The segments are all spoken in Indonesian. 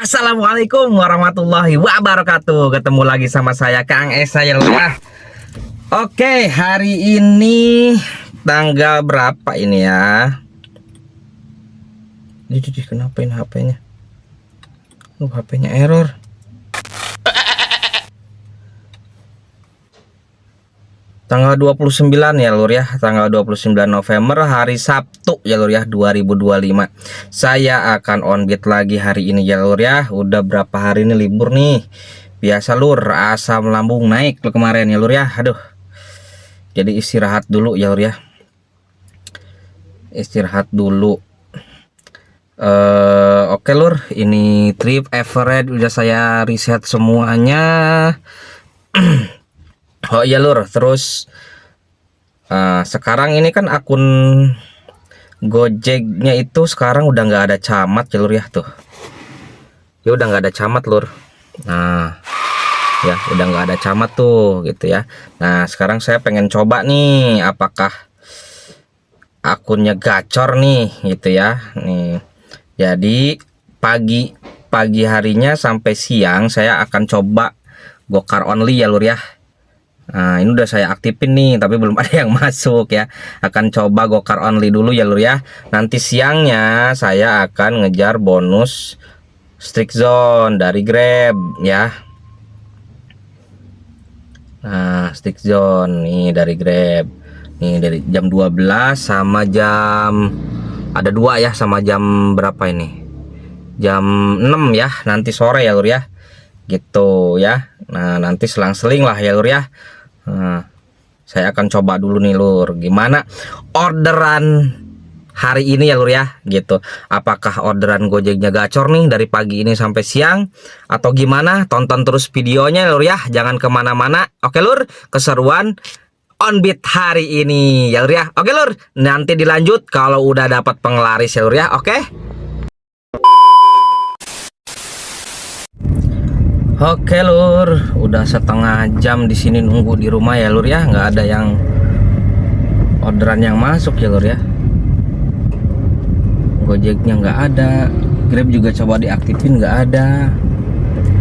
Assalamualaikum warahmatullahi wabarakatuh. Ketemu lagi sama saya Kang Esa ya. Oke, hari ini tanggal berapa ini ya? Jadi kenapa ini HP-nya? HP-nya error. Tanggal 29 ya lur ya, tanggal 29 November hari Sabtu ya lur ya 2025. Saya akan on beat lagi hari ini ya lur ya. Udah berapa hari ini libur nih. Biasa lur, asam lambung naik kemarin ya lur ya. Aduh. Jadi istirahat dulu ya lur ya. Istirahat dulu. Oke lur, ini trip average udah saya riset semuanya. Oh iya lur, terus sekarang ini kan akun Gojeknya itu sekarang udah nggak ada camat ya lur ya tuh. Ya udah nggak ada camat lur. Nah, ya udah nggak ada camat tuh gitu ya. Nah sekarang saya pengen coba nih, apakah akunnya gacor nih gitu ya. Nih, jadi pagi harinya sampai siang saya akan coba Gokar only ya lur ya. Nah ini udah saya aktifin nih, tapi belum ada yang masuk ya. Akan coba Gokar only dulu ya lur ya. Nanti siangnya saya akan ngejar bonus Strike Zone dari Grab ya. Nah Strike Zone nih dari Grab. Nih dari jam 12 sama jam, ada dua ya, sama jam berapa ini? Jam 6 ya, nanti sore ya lur ya. Gitu ya. Nah nanti selang-seling lah ya lur ya. Nah, saya akan coba dulu nih lur, gimana orderan hari ini ya lur ya gitu. Apakah orderan Gojeknya gacor nih dari pagi ini sampai siang atau gimana? Tonton terus videonya lur ya, jangan kemana-mana. Oke lur, keseruan on beat hari ini ya lur ya. Oke lur, nanti dilanjut kalau udah dapat penglaris ya lur ya. Oke. Oke lur, udah setengah jam di sini nunggu di rumah ya lur ya, nggak ada yang orderan yang masuk ya lur ya. Gojeknya nggak ada, Grab juga coba diaktifin nggak ada.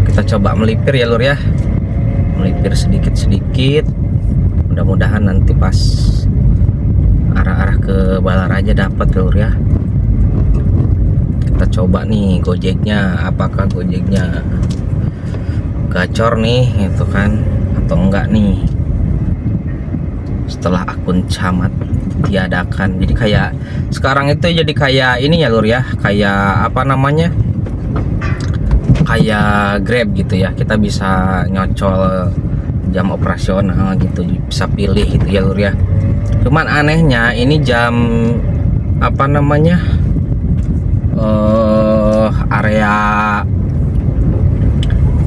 Kita coba melipir ya lur ya, melipir sedikit-sedikit. Mudah-mudahan nanti pas arah-arah ke Balaraja dapat ya lur ya. Kita coba nih Gojeknya, apakah Gojeknya gacor nih itu kan atau enggak nih setelah akun camat diadakan. Jadi kayak sekarang itu jadi kayak ini ya lur ya, kayak apa namanya, kayak Grab gitu ya, kita bisa nyocol jam operasional gitu, bisa pilih gitu ya lur ya. Cuman anehnya ini jam apa namanya, area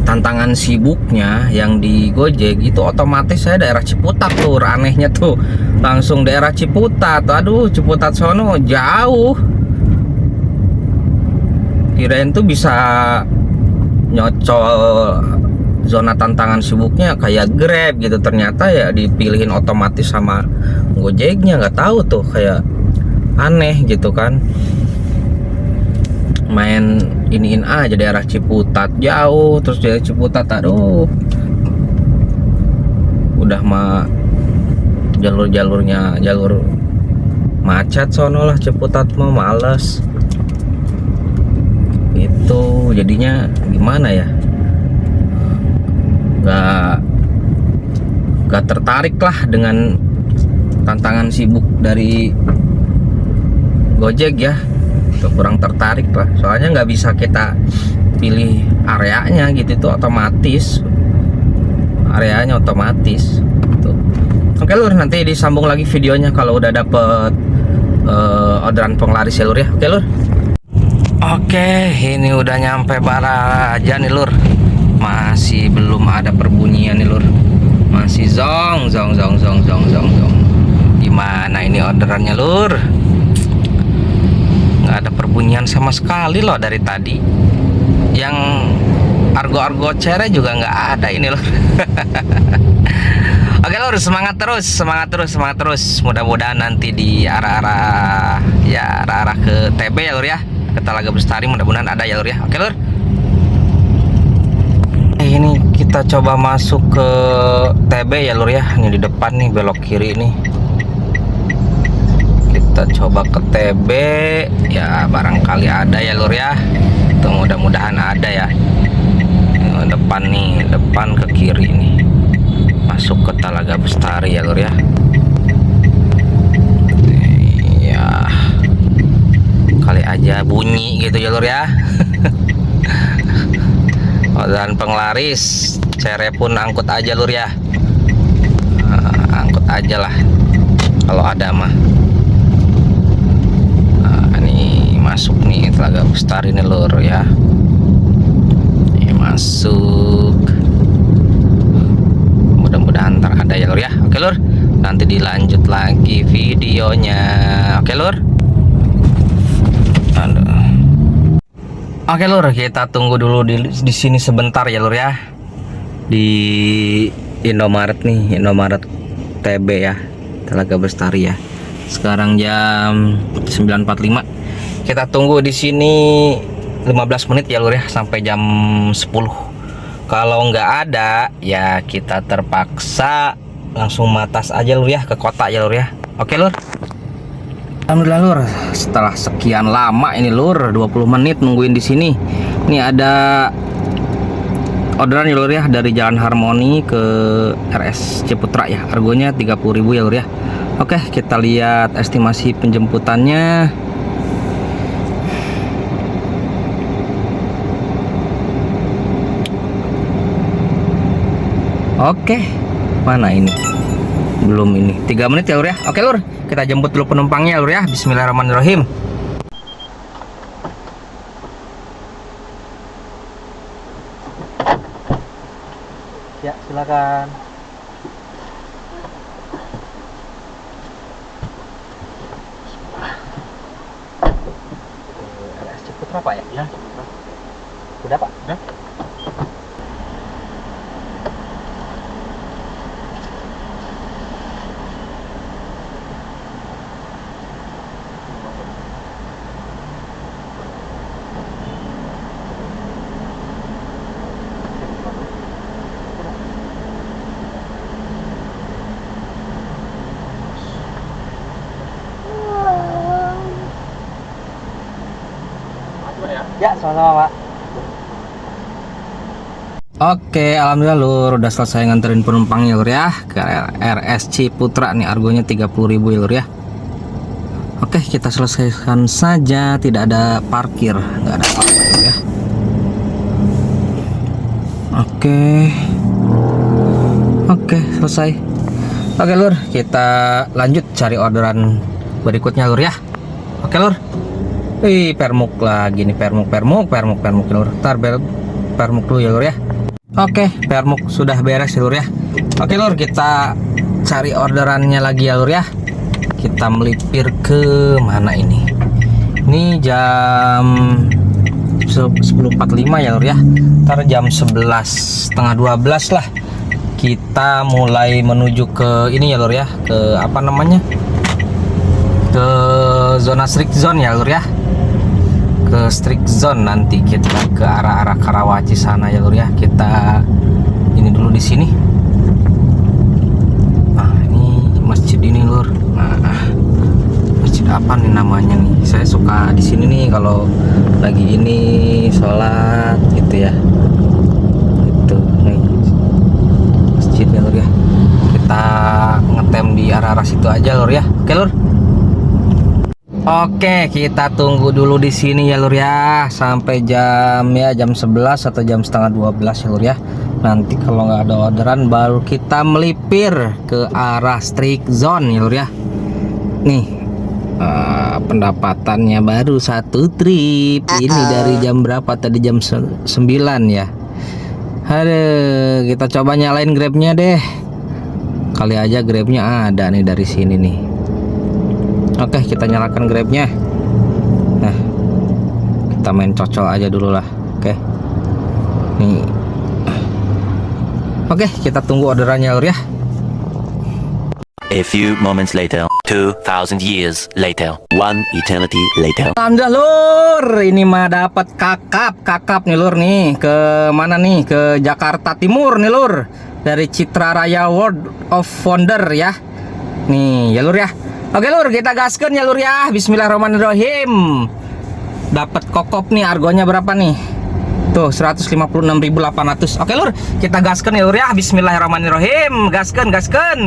tantangan sibuknya yang di Gojek itu otomatis saya daerah Ciputat lur. Anehnya tuh langsung daerah Ciputat. Aduh, Ciputat sono jauh, kirain tuh bisa nyocol zona tantangan sibuknya kayak Grab gitu, ternyata ya dipilihin otomatis sama Gojeknya. Nggak tahu tuh, kayak aneh gitu kan, main iniin aja daerah Ciputat jauh, terus daerah Ciputat aduh udah mah jalur-jalurnya jalur macet sono lah, Ciputat mau males itu. Jadinya gimana ya, nggak tertarik lah dengan tantangan sibuk dari Gojek ya. Kurang tertarik lah, soalnya nggak bisa kita pilih areanya gitu, itu otomatis areanya otomatis tuh. Oke lur, nanti disambung lagi videonya kalau udah dapet orderan penglaris ya lur ya. Oke lur. Oke, ini udah nyampe Balaraja nih lur, masih belum ada perbunyian nih lur, masih zong. Gimana ini orderannya lur? Nggak ada perbunyian sama sekali loh dari tadi. Yang argo-argo cere juga nggak ada ini loh. Oke lur, semangat terus. Mudah-mudahan nanti di arah-arah ke TB ya lur ya, ke Talaga Bestari, mudah-mudahan ada ya lur ya. Oke lur. ini kita coba masuk ke TB ya lur ya. Ini di depan nih, belok kiri nih. Kita coba ke TB ya, barangkali ada ya lur ya. Tuh, mudah-mudahan ada ya. Depan nih, depan ke kiri nih, masuk ke Talaga Bestari ya lur ya. Ya kali aja bunyi gitu ya lur ya. Dan penglaris cere pun angkut aja lur ya. Angkut aja lah kalau ada mah. Ini masuk nih Talaga Bestari nih lur ya. Ini masuk, mudah-mudahan ntar ada ya lur ya. Oke lur, nanti dilanjut lagi videonya. Oke lur. Oke lur, kita tunggu dulu di sini sebentar ya lur ya. Di Indomaret nih, Indomaret TB ya, Talaga Bestari ya. Sekarang jam 9.45. Kita tunggu di sini 15 menit ya lur ya, sampai jam 10. Kalau nggak ada ya kita terpaksa langsung matas aja lur ya, ke kota ya lur ya. Oke lur. Alhamdulillah lur, setelah sekian lama ini lur, 20 menit nungguin di sini. Ini ada orderan ya lur ya, dari Jalan Harmoni ke RS Ciputra ya. Harganya 30.000 ya lur ya. Oke, kita lihat estimasi penjemputannya. Oke, mana ini? Belum ini. 3 menit ya lur ya. Oke lur, kita jemput dulu penumpangnya lur ya. Bismillahirrahmanirrahim. Ya, silakan. RS Ciputra Pak ya? Ya, Ciputra. Udah Pak? Udah. Ya, sama-sama Pak. Oke, alhamdulillah lur, udah selesai nganterin penumpangnya lur ya ke RS Ciputra nih, argonya 30.000 ya lur ya. Oke, kita selesaikan saja, tidak ada parkir, nggak ada apa-apa lur ya. Oke, selesai. Oke lur, kita lanjut cari orderan berikutnya lur ya. Oke lur. Wih, permuk lagi nih, permuk lur. Ntar permuk dulu ya lur ya. Oke, permuk sudah beres ya lur ya. Oke lur, kita cari orderannya lagi ya lur ya. Kita melipir ke mana ini? Ini jam 10.45 ya lur ya. Ntar jam 11:30 lah kita mulai menuju ke ini ya lur ya, ke apa namanya, ke zona strict zone ya lur ya. Ke strict zone, nanti kita ke arah Karawaci sana ya lur ya. Kita ini dulu di sini. Nah, ini masjid ini lur. Nah, masjid apa nih namanya nih? Saya suka di sini nih kalau lagi ini sholat gitu ya. Itu nih masjid ya lur ya. Kita ngetem di arah situ aja lur ya. Oke lur. Oke, kita tunggu dulu di sini ya lur ya, sampai jam 11 atau jam 11:30 ya lur ya. Nanti kalau nggak ada orderan baru kita melipir ke arah strict zone ya lur ya. Nih, pendapatannya baru 1 trip. Ini dari jam berapa tadi? Jam 9 ya. Aduh, kita coba nyalain grabnya deh. Kali aja grabnya ada nih dari sini nih. Oke, kita nyalakan grabnya. Nah, kita main cocol aja dulu lah. Oke, nih. Oke, kita tunggu orderannya lur ya. A few moments later. 2,000 years later. One eternity later. Alhamdulillah lur, ini mah dapat kakap nih lur nih. Ke mana nih? Ke Jakarta Timur nih lur. Dari Citra Raya World of Wonder ya. Nih ya lur ya. Oke lur, kita gaskan ya lur ya. Bismillahirrahmanirrahim. Dapat kokop nih, argonya berapa nih? Tuh 156.800. Oke lur, kita gaskan ya lur ya. Bismillahirrahmanirrahim. Gaskan.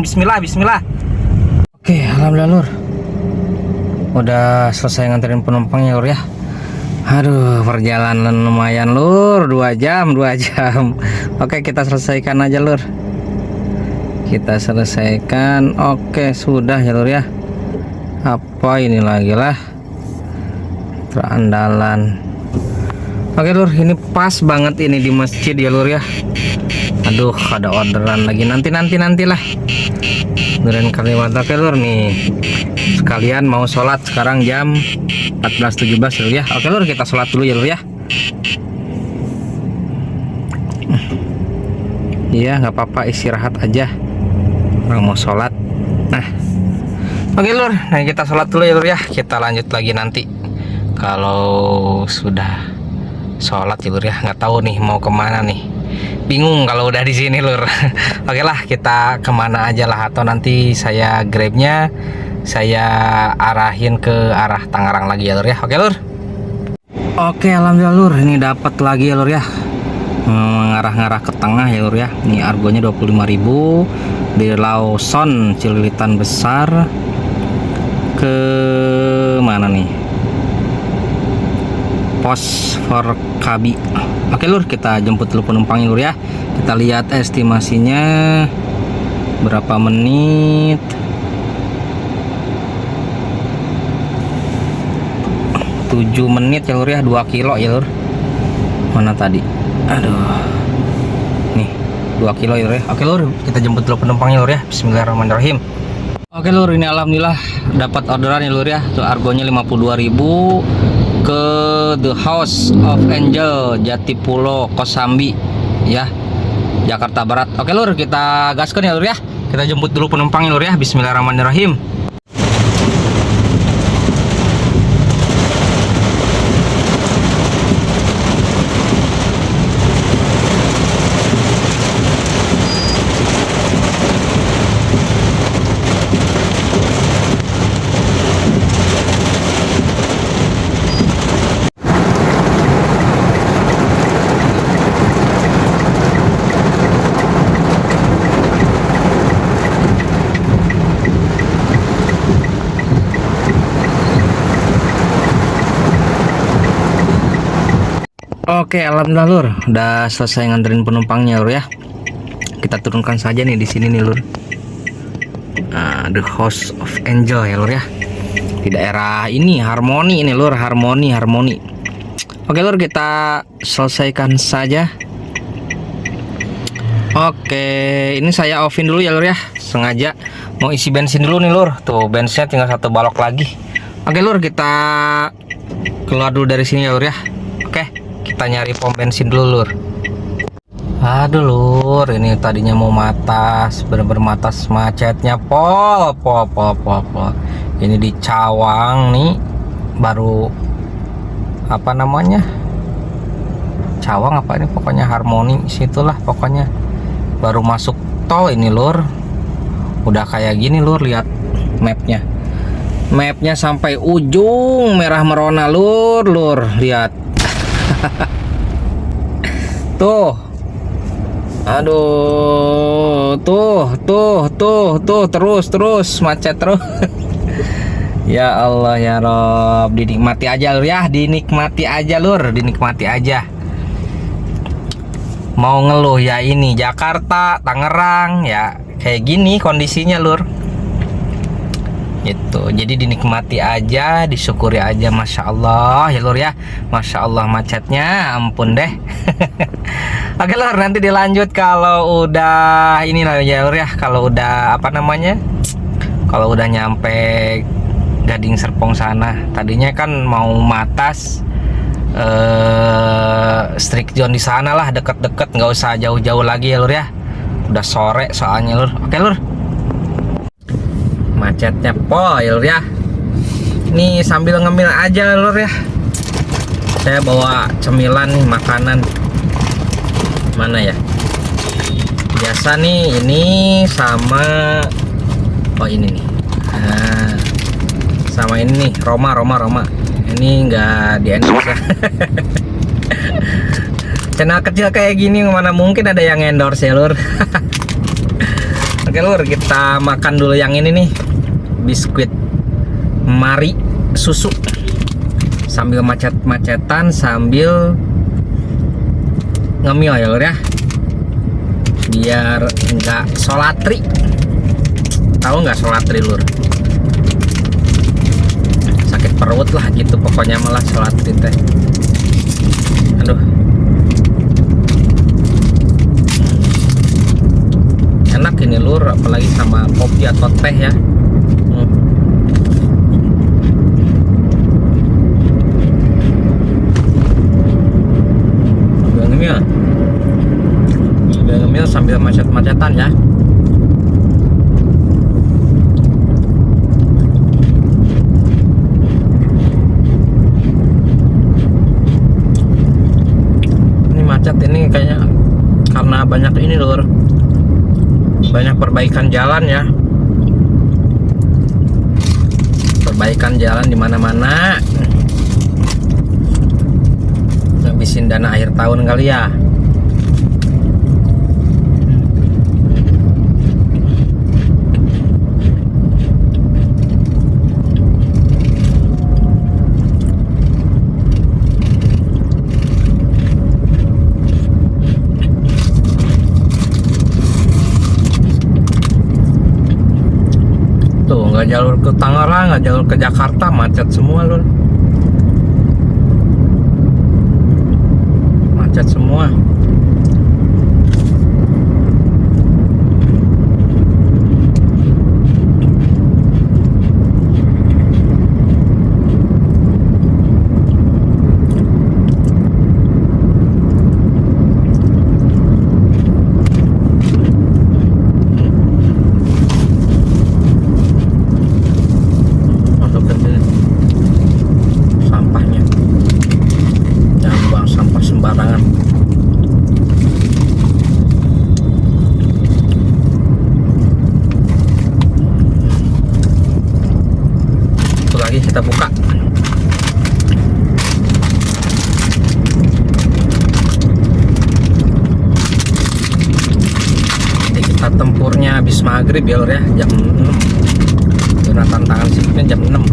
Bismillah. Oke, alhamdulillah lur. Udah selesai nganterin penumpang ya lur ya. Aduh, perjalanan lumayan lur, 2 jam. Oke, kita selesaikan aja lur. Kita selesaikan. Oke, sudah ya lur ya. Apa ini lagi lah? Terandalan. Oke lur, ini pas banget ini di masjid ya lur ya. Aduh, ada orderan lagi. Nantilah. Duren kalimat. Oke lur nih. Sekalian mau sholat sekarang jam 14.17 lur ya. Oke lur, kita sholat dulu ya lur ya. Iya, nggak apa-apa, istirahat aja. Orang mau sholat. Nah, oke lur, nah kita sholat dulu ya lur ya. Kita lanjut lagi nanti kalau sudah sholat ya lur ya. Nggak tahu nih mau kemana nih. Bingung kalau udah di sini lur. Oke lah, kita kemana aja lah, atau nanti saya grabnya saya arahin ke arah Tangerang lagi ya lur ya. Oke lur. Oke, alhamdulillah lur, ini dapat lagi ya lur ya. Mengarah-ngarah ke tengah ya lur ya. Ini argonya 25.000 di Lawson Cililitan Besar. Ke mana nih? Pos for Kabi. Oke lur, kita jemput dulu penumpangnya lur ya. Kita lihat estimasinya berapa menit. 7 menit ya lur ya, 2 kilo ya lur. Mana tadi? Aduh. Nih, 2 kilo ya lur ya. Oke lur, kita jemput dulu penumpangnya lur ya. Bismillahirrahmanirrahim. Oke lur, ini alhamdulillah dapat orderan ya lur ya. Tuh argonya 52.000 ke The House of Angel Jatipulo Kosambi ya, Jakarta Barat. Oke lur, kita gaskan ya lur ya. Kita jemput dulu penumpangnya lur ya. Bismillahirrahmanirrahim. Oke, alhamdulillah lur, udah selesai nganterin penumpangnya lur ya. Kita turunkan saja nih di sini nih lur. Nah, The House of Angel ya lur ya. Di daerah ini Harmoni ini lur, Harmoni. Oke lur, kita selesaikan saja. Oke, ini saya offin dulu ya lur ya. Sengaja mau isi bensin dulu nih lur. Tuh bensinnya tinggal 1 balok lagi. Oke lur, kita keluar dulu dari sini ya lur ya. Oke, kita nyari pom bensin dulu lur. Aduh lur, ini tadinya mau matas, bener-bener matas macetnya pol. Ini di Cawang nih, baru apa namanya? Cawang apa ini? Pokoknya Harmoni situlah pokoknya. Baru masuk tol ini lur. Udah kayak gini lur, lihat mapnya. Mapnya sampai ujung merah merona lur, lihat. Tuh. Aduh, tuh terus macet terus. Ya Allah ya Rob, dinikmati aja lur ya, dinikmati aja. Mau ngeluh ya ini Jakarta, Tangerang ya kayak gini kondisinya lur. Gitu, jadi dinikmati aja, disyukuri aja. Masya Allah ya lur ya, Masya Allah macetnya ampun deh. Oke lur, nanti dilanjut kalau udah ini lah ya lur ya, kalau udah apa namanya, kalau udah nyampe Gading Serpong sana. Tadinya kan mau matas strict zone di sana lah, deket-deket, nggak usah jauh-jauh lagi ya lur ya. Udah sore soalnya lur. Oke lur, macetnya pol ya lur ya. Nih sambil ngemil aja lur ya. Saya bawa cemilan nih, makanan. Mana ya? Biasa nih ini sama ini nih. Nah, sama ini nih, Roma. Ini nggak di endorse ya. Channel kecil kayak gini mana mungkin ada yang endorse ya lur. Oke lur, kita makan dulu yang ini nih, biskuit Mari susu, sambil macet-macetan sambil ngemil ya lur ya, biar nggak solatri. Tahu nggak solatri lur? Sakit perut lah gitu pokoknya, malah solatri teh. Aduh, enak ini lur, apalagi sama kopi atau teh ya. Sambil ngemil sambil macet-macetan ya. Ini macet ini kayaknya karena banyak ini lur, banyak perbaikan jalan ya, perbaikan jalan di mana-mana. Ngabisin dana akhir tahun kali ya. Tuh nggak jalur ke Tangerang, nggak jalur ke Jakarta, macet semua lur. Macet semua. Masuk ke sini. Sampahnya. Jangan buang sampah sembarangan. Itu lagi kita buka. Jadi kita tempurnya habis maghrib ya lur ya, jam 6. Karena tantangan sipnya jam 6.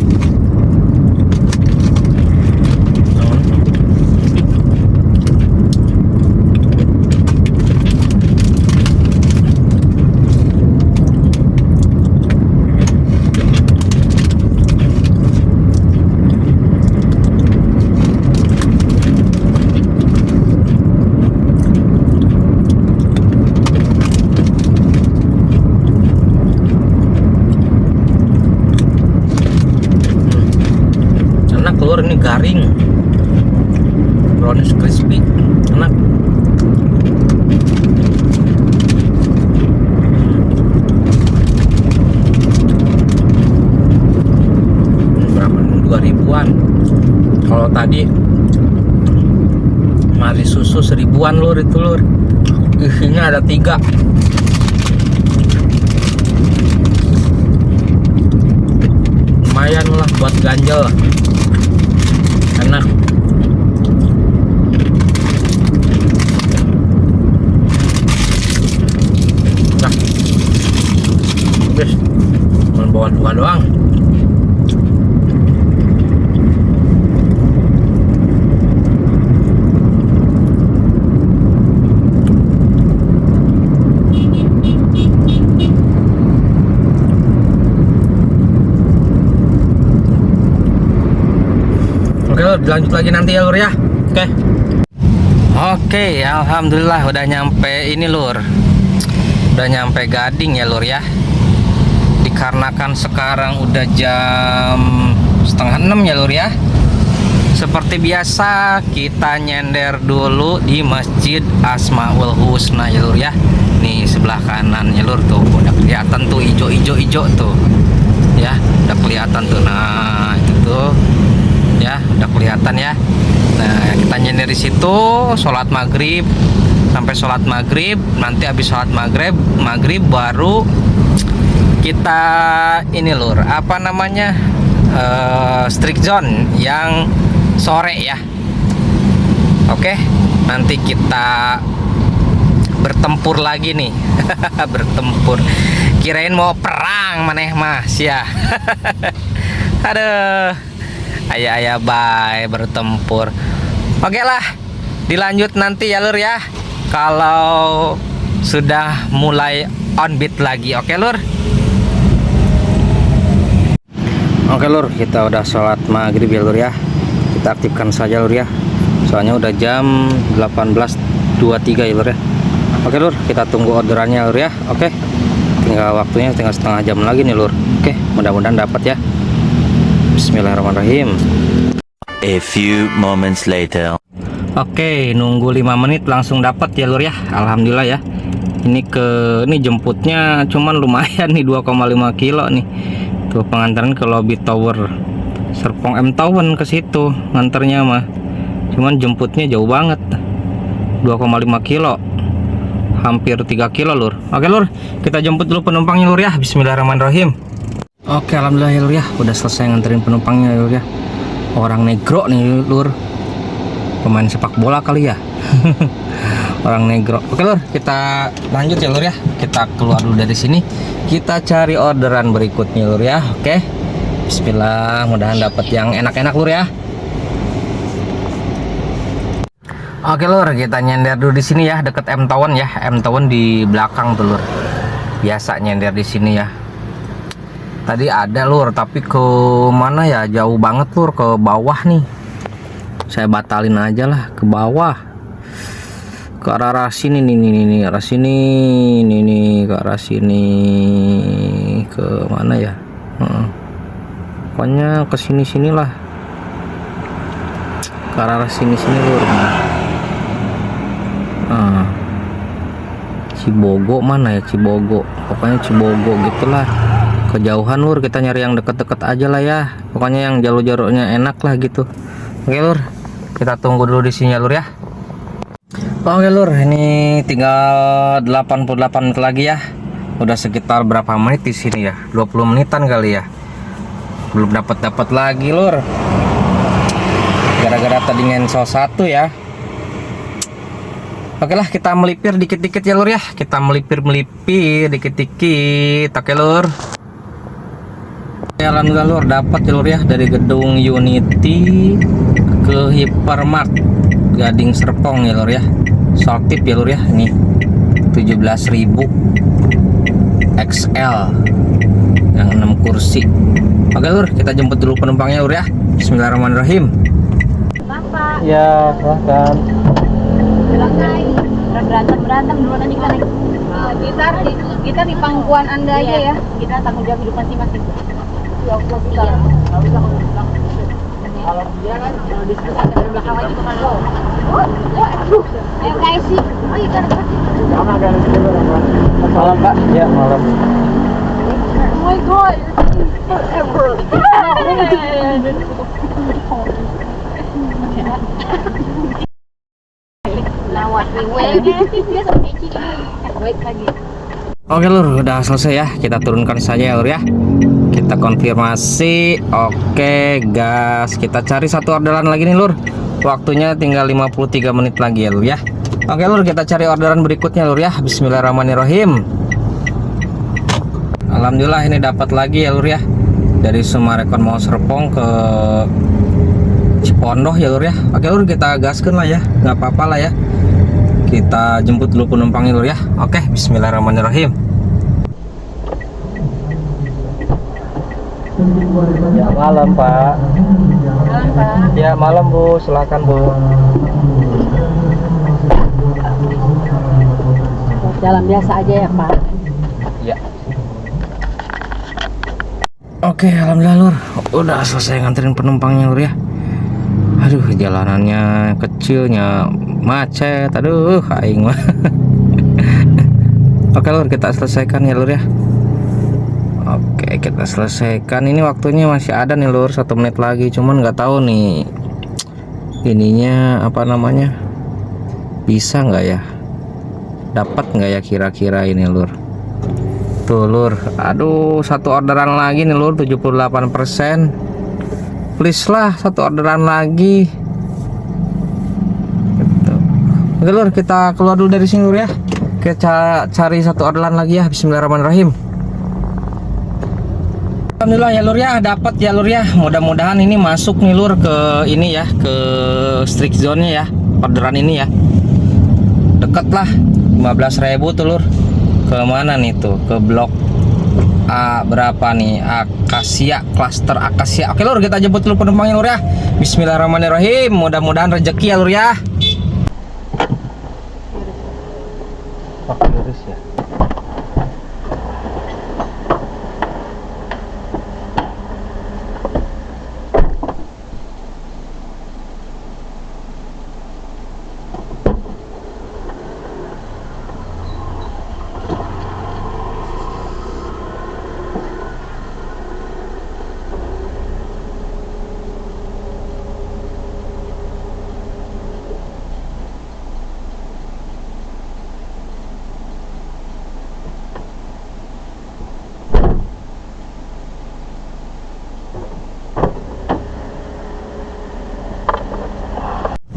Telur ini garing, brownies crispy, enak. Berapa? 2.000-an. Kalau tadi Mari susu 1.000-an lur, itu lur. Isinya ada 3. Lumayan lah buat ganjel. Enak. Nah, habis cuma bawa 2 doang. Oke, lanjut lagi nanti ya lur ya. Oke, alhamdulillah udah nyampe ini lur. Udah nyampe Gading ya lur ya. Dikarenakan sekarang udah jam 5:30 ya lur ya. Seperti biasa kita nyender dulu di Masjid Asmaul Husna ya lur ya. Nih sebelah kanan ya lur, tuh udah kelihatan tuh ijo tuh. ya, udah kelihatan tuh. Nah itu tuh ya, udah kelihatan ya. Nah kita nyender di situ, sholat maghrib, sampai sholat maghrib. Nanti habis sholat maghrib baru kita ini lur, apa namanya, strict zone yang sore ya. Oke, nanti kita bertempur lagi nih. Bertempur, kirain mau perang maneh mas ya. Aduh, ayah bye, bertempur. Oke lah, dilanjut nanti ya lur ya, kalau sudah mulai on beat lagi. Oke lur. Oke lur, kita udah sholat maghrib ya lur ya. Kita aktifkan saja lur ya, soalnya udah jam 18.23 ya lur ya. Oke lur, kita tunggu orderannya lur ya. Oke, tinggal waktunya tinggal setengah jam lagi nih lur. Oke, mudah-mudahan dapat ya. Bismillahirrahmanirrahim. A few moments later. Oke, nunggu 5 menit langsung dapat ya lur ya. Alhamdulillah ya. Ini jemputnya cuman lumayan nih, 2,5 kilo nih. Tuh pengantaran ke lobby tower Serpong M Town, ke situ nganternya mah. Cuman jemputnya jauh banget. 2,5 kilo. Hampir 3 kilo lur. Oke lur, kita jemput dulu penumpangnya lur ya. Bismillahirrahmanirrahim. Oke, alhamdulillah ya lur ya, udah selesai nganterin penumpangnya lur ya. Orang negro nih lur, pemain sepak bola kali ya. Orang negro. Oke lur, kita lanjut ya lur ya. Kita keluar dulu dari sini, kita cari orderan berikutnya lur ya. Oke, bismillah, mudahan dapat yang enak-enak lur ya. Oke lur, kita nyender dulu di sini ya, deket M Town ya. M Town di belakang tuh lur. Biasa nyender di sini ya. Tadi ada lur, tapi ke mana ya? Jauh banget lur, ke bawah nih. Saya batalin aja lah, ke bawah. Ke arah sini nih, arah sini nih, ke arah sini. Ke mana ya? Pokoknya ke sini-sinilah. Ke arah sini lur. Cibogo mana ya, Cibogo, pokoknya Cibogo gitulah. Kejauhan lur, kita nyari yang deket-deket aja lah ya, pokoknya yang jalur-jalurnya enak lah gitu. Oke lur, kita tunggu dulu di sini ya lur ya. Oke lur, ini tinggal 88 menit lagi ya. Udah sekitar berapa menit di sini ya, 20 menitan kali ya. Belum dapat lagi lur, gara-gara tadi ngenso 1 ya. Oke lah, kita melipir dikit-dikit ya lur ya. Kita melipir dikit-dikit. Oke lur. Alhamdulillah lur, dapat ya lur ya, dari gedung Unity ke Hypermart Gading Serpong ya lur ya. Soltip ya lur ya. Ini 17.000 XL yang 6 kursi. Oke lur, kita jemput dulu penumpangnya lur ya. Bismillahirrahmanirrahim. Bapak, Ya, silahkan. berantem dulu nanti kita di pangkuan Anda aja ya. Kita tanggung jawab hidup masing-masing. Ya, kalau dia kan diskusi dari belakang aja kemana lo? Ayo guys sih. Oh iya kan. Malam Pak. Ya, malam. Oh my god. Forever. Oke lur, udah selesai ya. Kita turunkan saja ya lur ya. Kita konfirmasi. Oke gas, kita cari satu orderan lagi nih lur. Waktunya tinggal 53 menit lagi ya lur ya. Oke lur, kita cari orderan berikutnya lur ya. Bismillahirrahmanirrahim. Alhamdulillah ini dapat lagi ya lur ya. Dari Sumarekon mau Serpong ke Cipondoh ya lur ya. Oke lur, kita gaskan lah ya, nggak apa-apa lah ya. Kita jemput dulu penumpangnya lur ya. Oke, bismillahirrahmanirrahim. Ya malam Pak. Malam Pak. Ya malam Bu, silakan Bu. Jalan biasa aja ya Pak. Ya. Oke, alhamdulillah lur, udah selesai nganterin penumpangnya lur ya. Aduh, jalanannya kecilnya macet, aduh aing mah. Oke lur, kita selesaikan ya lur ya. Oke, kita selesaikan. Ini waktunya masih ada nih lur, 1 menit lagi. Cuman nggak tahu nih ininya apa namanya, bisa nggak ya, dapat nggak ya kira-kira ini lur. Tuh lur, aduh, 1 orderan lagi nih lur, 78%. Please lah, 1 orderan lagi gitu. Oke lur, kita keluar dulu dari sini lur ya. Kita cari 1 orderan lagi ya. Bismillahirrahmanirrahim. Alhamdulillah ya lur ya, dapat ya lur ya. Mudah-mudahan ini masuk nih lur ke ini ya, ke strict zone-nya ya, orderan ini ya. Deket lah, 15.000 tuh lur. Ke mana nih tuh? Ke blok A berapa nih? Akasia, klaster Akasia. Oke lur, kita jemput dulu penumpangnya lur ya. Bismillahirrahmanirrahim. Mudah-mudahan rezeki ya lur ya. Pakai iris ya.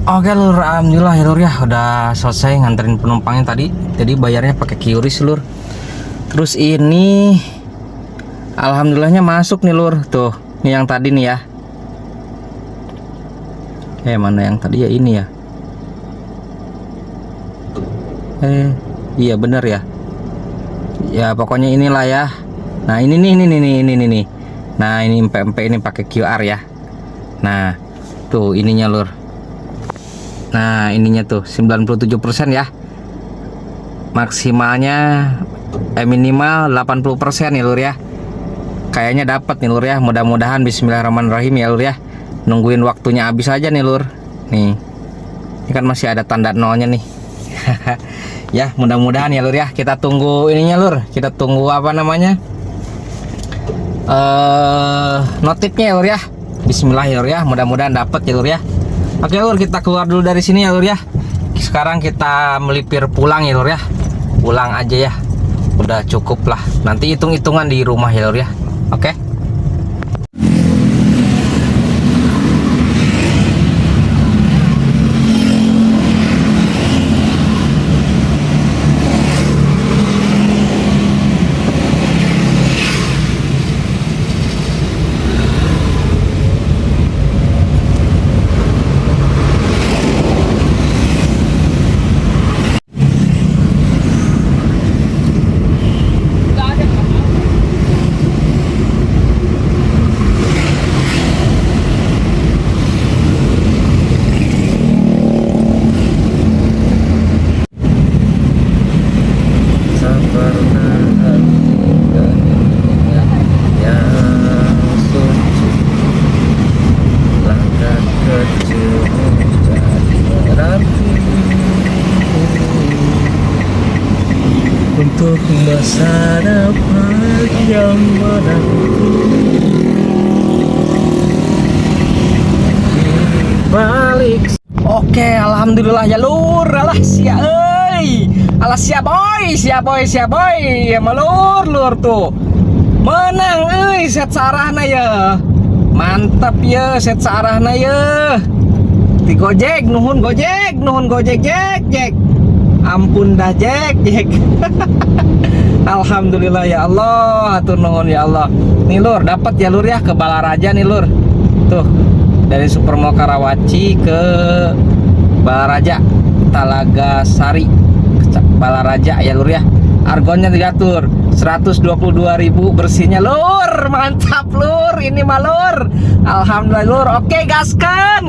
Oke lur, alhamdulillah ya lur ya, udah selesai nganterin penumpangnya tadi. Jadi bayarnya pakai QRIS lur. Terus ini alhamdulillahnya masuk nih lur. Tuh, ini yang tadi nih ya. Mana yang tadi ya, ini ya. Iya bener ya. Ya pokoknya inilah ya. Nah, ini nih. Nah, ini MP ini pakai QR ya. Nah, tuh ininya lur. Nah, ininya tuh 97% ya. Maksimalnya minimal 80% ya lur ya. Kayaknya dapat nih lur ya. Mudah-mudahan bismillahirrahmanirrahim ya lur ya. Nungguin waktunya habis aja nih lur. Nih. Ini kan masih ada tanda nolnya nih. Ya, mudah-mudahan ya lur ya. Kita tunggu ininya lur. Kita tunggu apa namanya? Notifnya ya lur ya. Bismillah ya lur ya. Mudah-mudahan dapat ya lur ya. Oke lur, kita keluar dulu dari sini ya lur ya. Sekarang kita melipir pulang ya lur ya. Pulang aja ya. Udah cukup lah. Nanti hitung-hitungan di rumah ya lur ya. Oke. Untuk masa depan yang menanti balik. Oke, alhamdulillah ya lur. Alah sia euy. Alah sia boy, ya malur tuh. Menang euy set sarahna ya. Mantap ya set sarahna ya. Di Gojek, nuhun Gojek Jack. Ampun dah Jack. Alhamdulillah ya Allah, atur nuhun ya Allah. Nih lur, dapat ya lur ya ke Balaraja nih lur. Tuh, dari Supermall Karawaci ke Balaraja Talaga Sari Balaraja ya lur ya. Argonnya diatur 122.000 bersihnya lur. Mantap lur, ini mah lur. Alhamdulillah lur. Oke, gasken.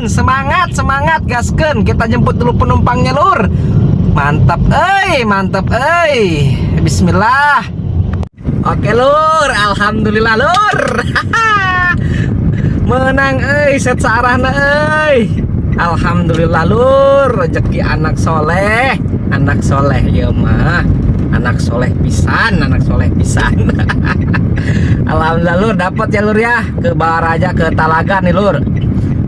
Semangat gasken. Kita jemput dulu penumpangnya lur. Mantap Bismillah. Oke lur, alhamdulillah lur. Menang set sarana alhamdulillah lur. Rezeki anak soleh ya mah. Anak soleh pisan, anak soleh pisan. Alhamdulillah lur, dapat ya lur ya, ke Baraja, ke Talaga nih lur.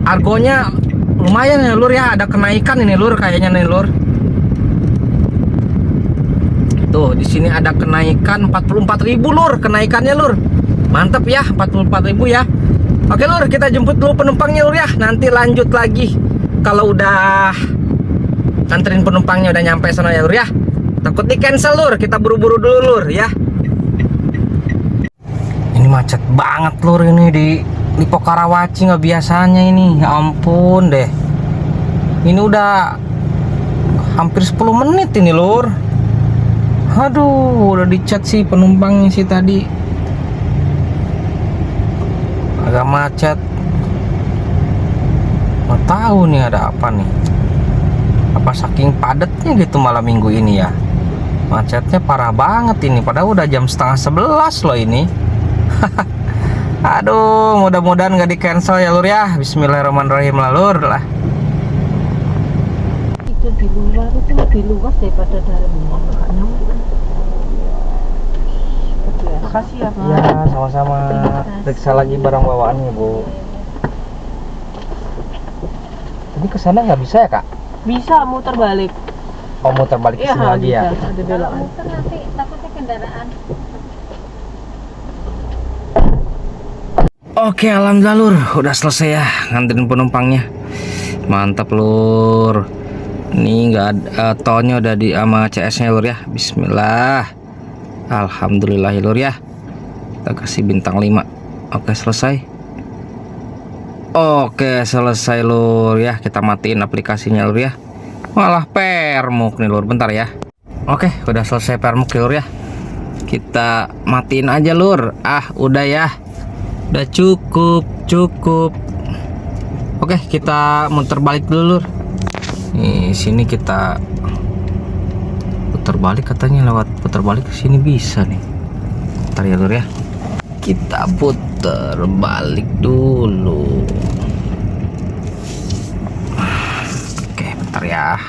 Argonya lumayan ya lur ya, ada kenaikan ini lur kayaknya nih lur. Tuh di sini ada kenaikan 44.000 lur, kenaikannya lur. Mantap ya, 44.000 ya. Oke lur, kita jemput dulu penumpangnya lur ya. Nanti lanjut lagi kalau udah nganterin penumpangnya udah nyampe sana ya lur ya. Takut di cancel lur, kita buru-buru dulu lur ya. Ini macet banget lur ini di Pokarawaci, nggak biasanya ini. Ya ampun deh. Ini udah hampir 10 menit ini lur. Aduh, udah dicat sih penumpangnya sih tadi. Agak macet. Nggak tahu nih ada apa nih. Apa saking padatnya gitu malam minggu ini ya. Macetnya parah banget ini. Padahal udah jam setengah 11 loh ini. Aduh, mudah-mudahan nggak di cancel ya lur ya. Bismillahirrahmanirrahim lah lur lah. Itu di luar itu lebih luas daripada dalam rumah. Makasih ya Pak. Ya, sama-sama. Periksa lagi barang bawaannya bu. Ini kesana nggak bisa ya kak? Bisa muter balik. Oh, muter balik ke sini lagi ya? Ada belokan. Muter nanti takutnya kendaraan. Oke, alhamdulillah lur, udah selesai ya nganterin penumpangnya. Mantap lur. Ini nggak ada tolnya udah di sama CS-nya lur ya. Bismillah. Alhamdulillah ya lur ya. Kita kasih bintang 5. Oke, selesai. Oke, selesai lur ya. Kita matiin aplikasinya lur ya. Malah permuk nih lur, bentar ya. Oke, udah selesai permuk ya lur ya. Kita matiin aja lur. Ah, udah ya. Udah cukup. Oke, kita muter balik dulu lur. Nih, sini kita putar balik, katanya lewat putar balik ke sini bisa nih. Bentar ya lur ya. Kita putar balik dulu. Oke, bentar ya.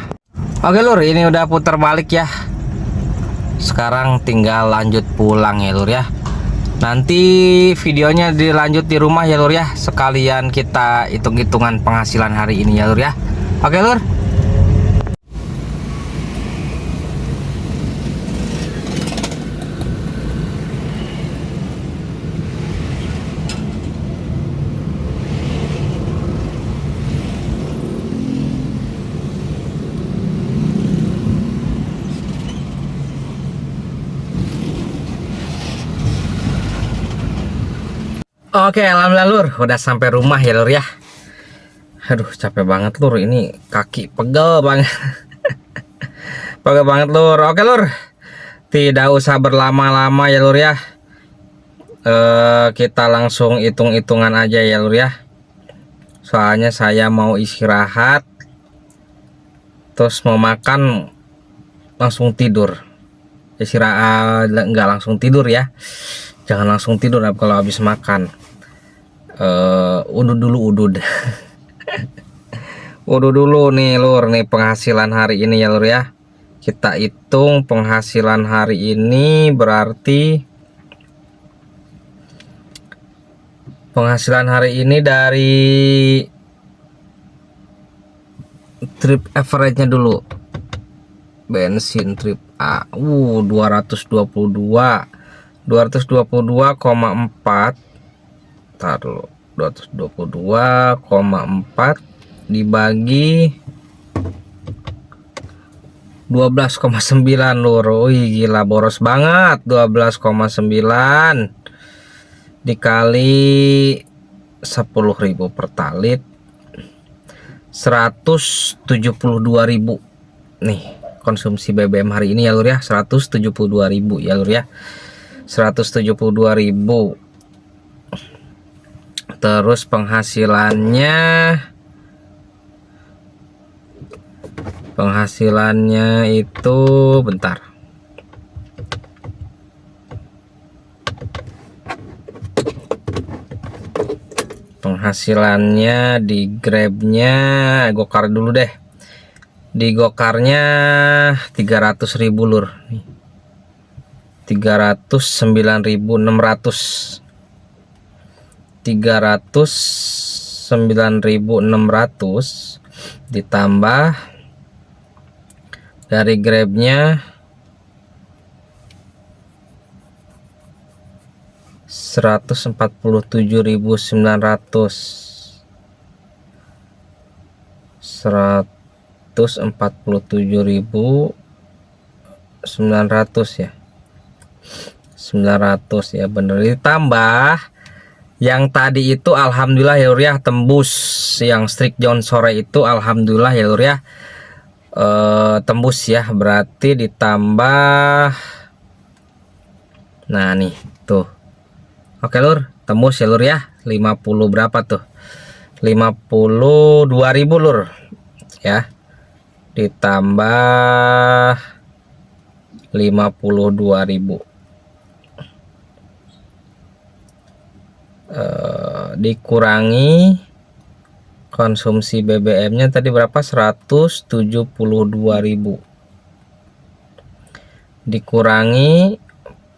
Oke lur, ini udah putar balik ya. Sekarang tinggal lanjut pulang ya lur ya. Nanti videonya dilanjut di rumah ya lur ya. Sekalian kita hitung-hitungan penghasilan hari ini ya lur ya. Oke lur. Oke, alhamdulillah lur, udah sampai rumah ya lur ya. Aduh, capek banget lur, ini kaki pegel banget. Pegel banget lur. Oke lur, tidak usah berlama-lama ya lur ya. Kita langsung hitung-hitungan aja ya lur ya. Soalnya saya mau istirahat, terus mau makan, langsung tidur. Istirahat nggak langsung tidur ya. Jangan langsung tidur kalau habis makan. Udud dulu udud. Udud dulu nih lur, nih penghasilan hari ini ya lur ya. Kita hitung penghasilan hari ini berarti penghasilan hari ini dari trip average-nya dulu. Bensin trip A 222,4. Tar dulu, 222,4 dibagi 12,9 lur. Wih, gila boros banget. 12,9 dikali 10.000 per talit 172.000 nih konsumsi BBM hari ini ya lur ya. 172.000 ya lur ya. 172.000. Terus penghasilannya itu bentar. Penghasilannya di Grabnya, Gokar dulu deh. Di Gokarnya 300.000 lur. Nih. 309.600 ditambah dari Grabnya 147.900 ya. 900 ya bener, ditambah yang tadi itu alhamdulillah ya Lur ya, tembus yang Strict Zone sore itu alhamdulillah ya Lur ya, tembus ya, berarti ditambah, nah nih tuh, oke Lur, tembus ya Lur ya, 50 berapa tuh, 52.000 Lur ya, ditambah 52.000, dikurangi konsumsi BBM-nya tadi berapa, 172.000, dikurangi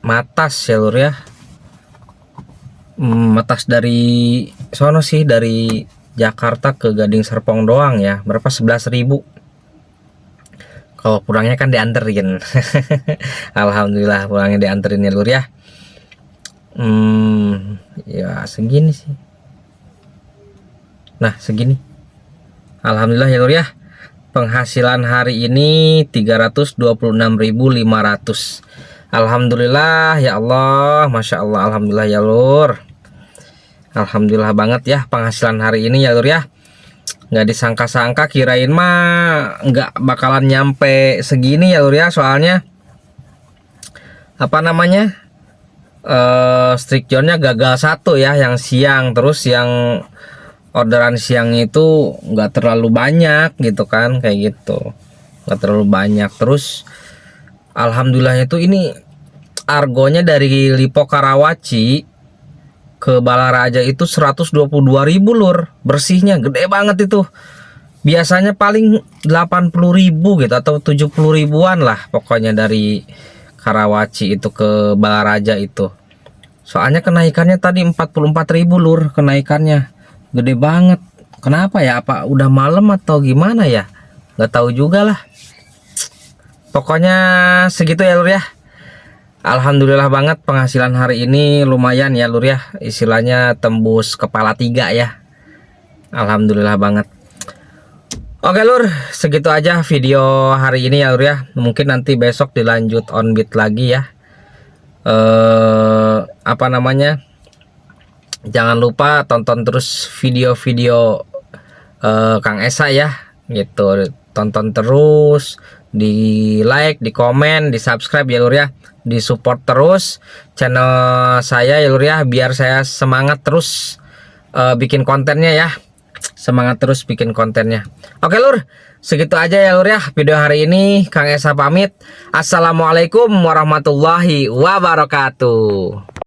matas ya Lur ya, matas dari sono sih, dari Jakarta ke Gading Serpong doang ya, berapa, 11.000. Kalau pulangnya kan dianterin. Alhamdulillah pulangnya dianterin ya Lur ya. Ya segini sih. Nah segini, alhamdulillah ya Lur ya, penghasilan hari ini 326.500. Alhamdulillah ya Allah, Masya Allah, alhamdulillah ya Lur, alhamdulillah banget ya penghasilan hari ini ya Lur ya. Nggak disangka-sangka, kirain mah nggak bakalan nyampe segini ya Lur ya, soalnya apa namanya, Strict Zone-nya gagal satu ya, yang siang, terus yang orderan siang itu nggak terlalu banyak gitu kan, kayak gitu, nggak terlalu banyak. Terus alhamdulillah itu ini argonya dari Lipo Karawaci ke Balaraja itu 122.000 Lur, bersihnya gede banget itu. Biasanya paling 80.000 gitu atau 70.000-an lah pokoknya dari Karawaci itu ke Balaraja itu. Soalnya kenaikannya tadi 44.000 Lur, kenaikannya gede banget. Kenapa ya, apa udah malam atau gimana ya, nggak tahu juga lah. Pokoknya segitu ya Lur ya. Alhamdulillah banget penghasilan hari ini lumayan ya Lur ya, istilahnya tembus kepala 3 ya. Alhamdulillah banget. Oke Lur, segitu aja video hari ini ya Lur ya. Mungkin nanti besok dilanjut on beat lagi ya. Apa namanya, jangan lupa tonton terus video-video Kang Esa ya gitu. Tonton terus, di like, di komen, di subscribe ya Lur ya, di support terus channel saya ya Lur ya, biar saya semangat terus bikin kontennya ya. Semangat terus bikin kontennya. Oke Lur, segitu aja ya Lur ya video hari ini. Kang Esa pamit. Assalamualaikum warahmatullahi wabarakatuh.